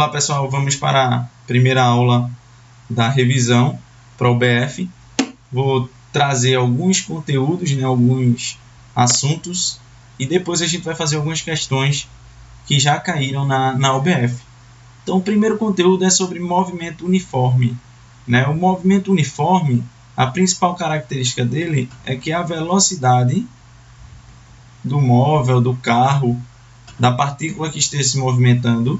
Olá pessoal, vamos para a primeira aula da revisão para o BF. Vou trazer alguns conteúdos, alguns assuntos, e depois a gente vai fazer algumas questões que já caíram na UBF. Então o primeiro conteúdo é sobre movimento uniforme. O movimento uniforme, a principal característica dele é que a velocidade do móvel, do carro, da partícula que esteja se movimentando,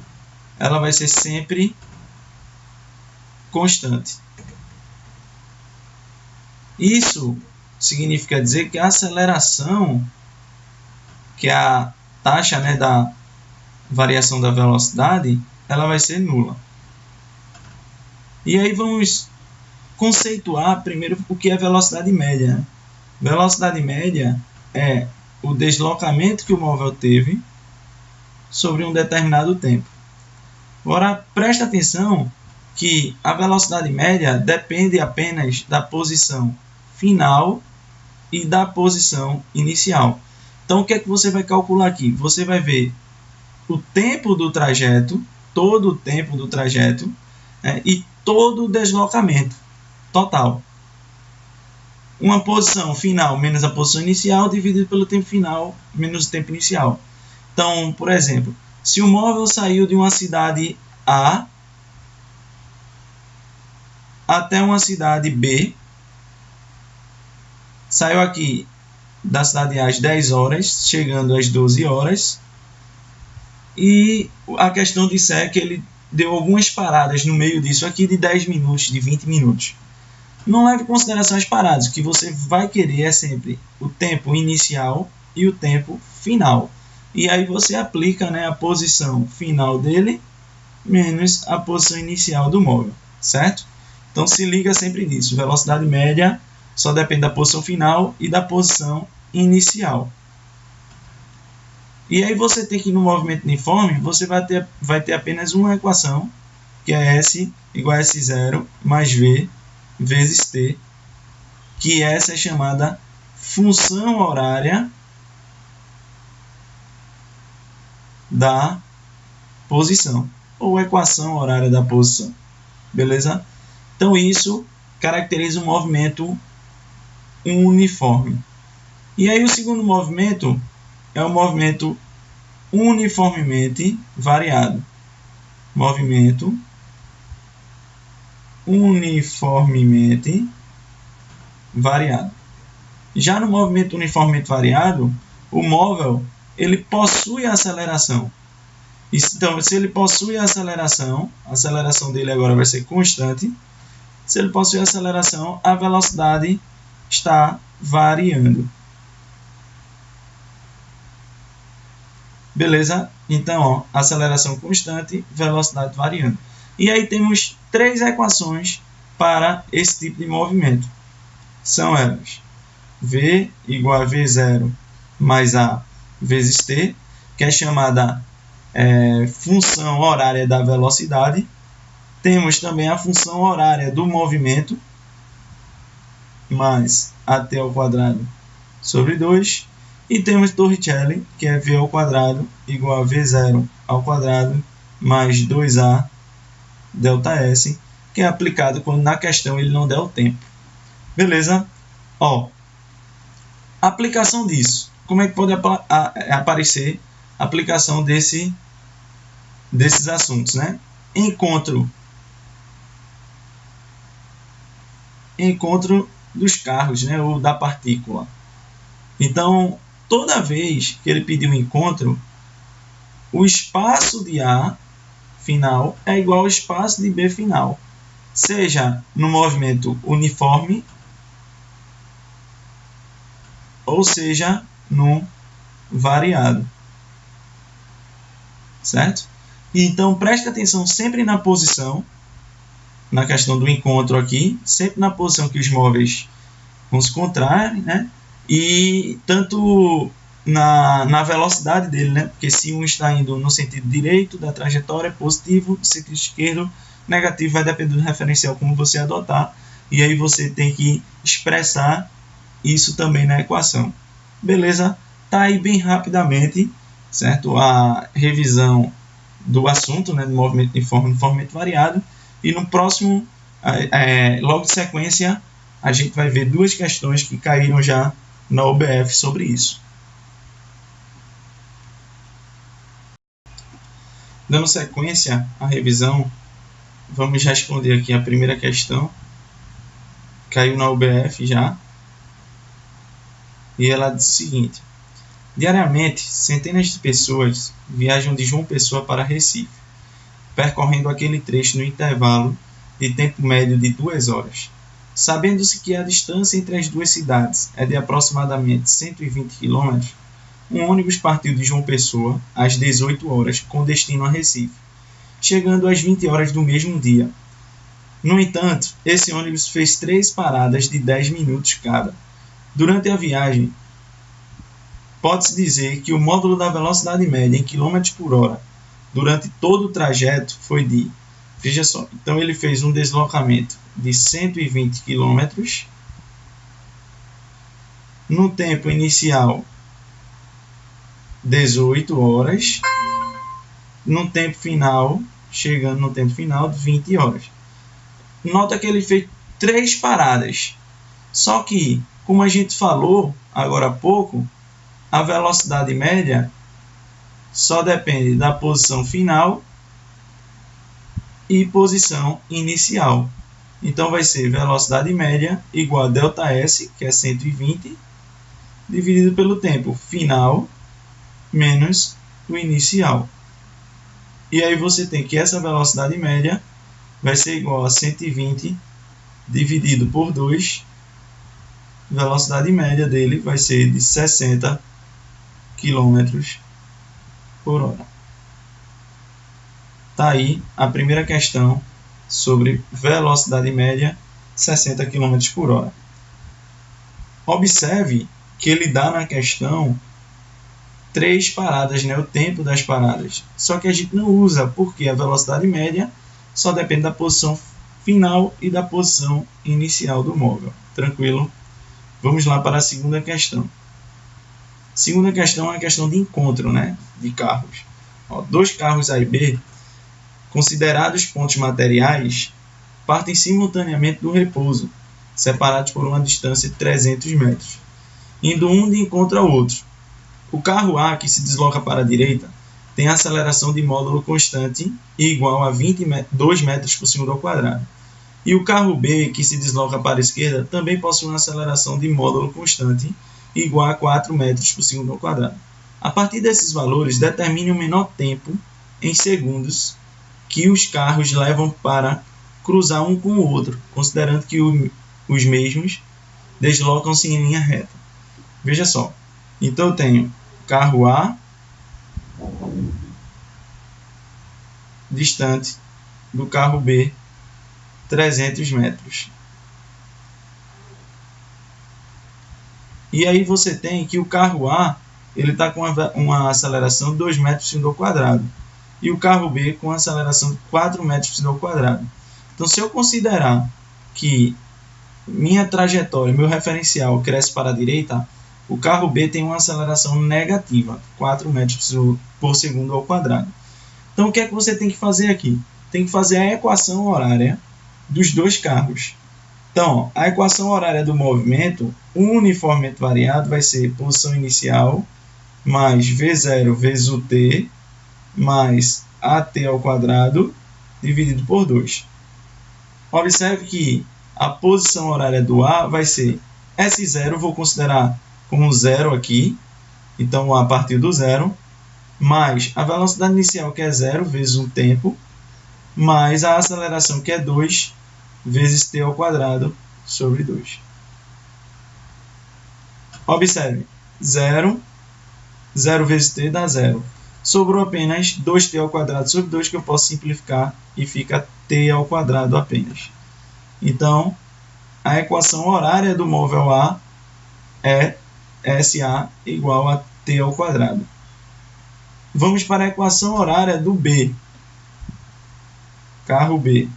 ela vai ser sempre constante. Isso significa dizer que a aceleração, que é a taxa da variação da velocidade, ela vai ser nula. E aí vamos conceituar primeiro o que é velocidade média. Velocidade média é o deslocamento que o móvel teve sobre um determinado tempo. Agora, presta atenção que a velocidade média depende apenas da posição final e da posição inicial. Então, o que é que você vai calcular aqui? Você vai ver o tempo do trajeto, todo o tempo do trajeto, e todo o deslocamento total. Uma posição final menos a posição inicial dividido pelo tempo final menos o tempo inicial. Então, por exemplo, se o móvel saiu de uma cidade A até uma cidade B, saiu aqui da cidade A às 10 horas, chegando às 12 horas, e a questão disso é que ele deu algumas paradas no meio disso aqui de 10 minutos, de 20 minutos. Não leve em consideração as paradas, o que você vai querer é sempre o tempo inicial e o tempo final. E aí você aplica a posição final dele menos a posição inicial do móvel, certo? Então se liga sempre nisso. Velocidade média só depende da posição final e da posição inicial. E aí você tem que ir no movimento uniforme, você vai ter apenas uma equação, que é S igual a S0 mais V vezes T, que essa é chamada função horária da posição, ou equação horária da posição, beleza? Então isso caracteriza o movimento uniforme. E aí o segundo movimento é o movimento uniformemente variado. Movimento uniformemente variado. Já no movimento uniformemente variado, o móvel ele possui aceleração. Então, se ele possui a aceleração dele agora vai ser constante. Se ele possui aceleração, a velocidade está variando. Beleza? Então, aceleração constante, velocidade variando. E aí temos três equações para esse tipo de movimento. São elas: V igual a V0 mais A vezes T, que é chamada função horária da velocidade. Temos também a função horária do movimento, mais AT ao quadrado sobre 2. E temos Torricelli, que é V ao quadrado igual a V0 ao quadrado mais 2A delta S, que é aplicado quando na questão ele não der o tempo. Beleza? Aplicação disso. Como é que pode aparecer a aplicação desses assuntos, Encontro dos carros, ou da partícula. Então, toda vez que ele pedir um encontro, o espaço de A final é igual ao espaço de B final, seja no movimento uniforme ou seja no variado, certo? Então preste atenção sempre na posição, na questão do encontro aqui, sempre na posição que os móveis vão se encontrar, e tanto na velocidade dele, porque se um está indo no sentido direito da trajetória, positivo, no sentido esquerdo, negativo, vai depender do referencial como você adotar, e aí você tem que expressar isso também na equação. Beleza? Tá aí bem rapidamente, certo? A revisão do assunto, né, do movimento uniforme no movimento variado. E no próximo, logo de sequência, a gente vai ver duas questões que caíram já na OBF sobre isso. Dando sequência à revisão, vamos responder aqui a primeira questão. Caiu na OBF já. E ela diz o seguinte: diariamente, centenas de pessoas viajam de João Pessoa para Recife, percorrendo aquele trecho no intervalo de tempo médio de 2 horas. Sabendo-se que a distância entre as duas cidades é de aproximadamente 120 km, um ônibus partiu de João Pessoa às 18 horas com destino a Recife, chegando às 20 horas do mesmo dia. No entanto, esse ônibus fez 3 paradas de 10 minutos cada. Durante a viagem, pode-se dizer que o módulo da velocidade média em km por hora durante todo o trajeto foi de... Veja só, então ele fez um deslocamento de 120 km no tempo inicial 18 horas, no tempo final, chegando no tempo final de 20 horas. Nota que ele fez 3 paradas. Só que, como a gente falou agora há pouco, a velocidade média só depende da posição final e posição inicial. Então vai ser velocidade média igual a ΔS, que é 120, dividido pelo tempo final menos o inicial. E aí você tem que essa velocidade média vai ser igual a 120 dividido por 2. Velocidade média dele vai ser de 60 km por hora. Tá aí a primeira questão sobre velocidade média 60 km por hora. Observe que ele dá na questão 3 paradas, né? O tempo das paradas. Só que a gente não usa porque a velocidade média só depende da posição final e da posição inicial do móvel. Tranquilo? Vamos lá para a segunda questão. Segunda questão é a questão de encontro, né, de carros. Ó, 2 carros A e B, considerados pontos materiais, partem simultaneamente do repouso, separados por uma distância de 300 metros, indo um de encontro ao outro. O carro A, que se desloca para a direita, tem aceleração de módulo constante e igual a 22 metros por segundo ao quadrado. E o carro B, que se desloca para a esquerda, também possui uma aceleração de módulo constante igual a 4 metros por segundo ao quadrado. A partir desses valores, determine o menor tempo em segundos que os carros levam para cruzar um com o outro, considerando que os mesmos deslocam-se em linha reta. Veja só, então eu tenho carro A distante do carro B 300 metros. E aí você tem que o carro A ele está com uma aceleração de 2 metros por segundo ao quadrado. E o carro B com uma aceleração de 4 metros por segundo ao quadrado. Então, se eu considerar que minha trajetória, meu referencial cresce para a direita, o carro B tem uma aceleração negativa, 4 metros por segundo ao quadrado. Então, o que é que você tem que fazer aqui? Tem que fazer a equação horária dos 2 carros. Então, a equação horária do movimento, uniformemente variado, vai ser posição inicial mais V0 vezes o t mais AT ao quadrado dividido por 2. Observe que a posição horária do A vai ser S0, vou considerar como 0 aqui, então o A partiu do 0, mais a velocidade inicial, que é 0, vezes o tempo, mais a aceleração, que é 2, vezes t ao quadrado sobre 2. Observe, 0 vezes t dá 0. Sobrou apenas 2t ao quadrado sobre 2, que eu posso simplificar e fica t ao quadrado apenas. Então, a equação horária do móvel A é SA igual a t ao quadrado. Vamos para a equação horária do B. Carro B.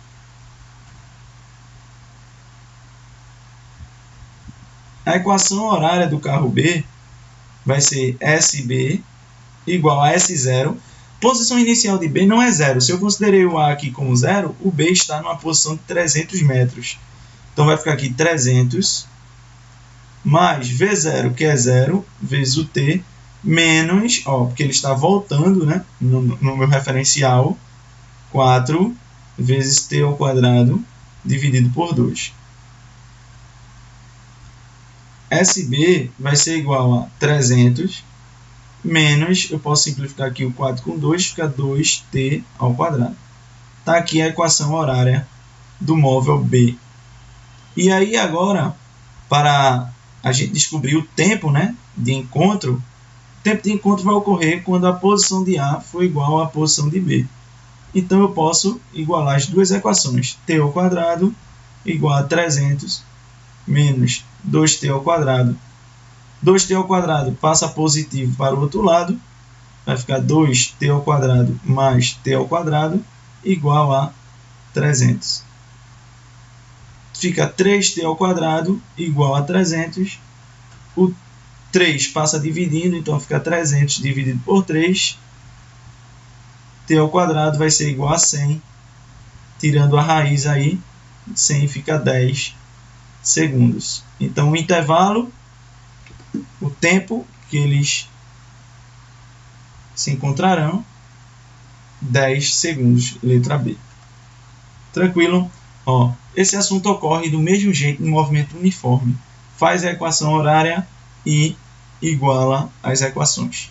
A equação horária do carro B vai ser SB igual a S0. Posição inicial de B não é 0. Se eu considerei o A aqui como 0, o B está numa posição de 300 metros. Então vai ficar aqui 300 mais V0, que é 0, vezes o T, menos, porque ele está voltando, né, no meu referencial, 4 vezes T ao quadrado dividido por 2. SB vai ser igual a 300 menos, eu posso simplificar aqui o 4 com 2, fica 2T ao quadrado. Está aqui a equação horária do móvel B. E aí agora, para a gente descobrir o tempo, né, de encontro, o tempo de encontro vai ocorrer quando a posição de A for igual à posição de B. Então eu posso igualar as duas equações. T ao quadrado igual a 300 menos 2T ao quadrado. 2T ao quadrado passa positivo para o outro lado. Vai ficar 2T ao quadrado mais T ao quadrado igual a 300. Fica 3T ao quadrado igual a 300. O 3 passa dividindo, então fica 300 dividido por 3. T ao quadrado vai ser igual a 100. Tirando a raiz aí, 100 fica 10 segundos. Então o intervalo, o tempo que eles se encontrarão, 10 segundos, letra B. Tranquilo? Esse assunto ocorre do mesmo jeito no movimento uniforme. Faz a equação horária e iguala as equações.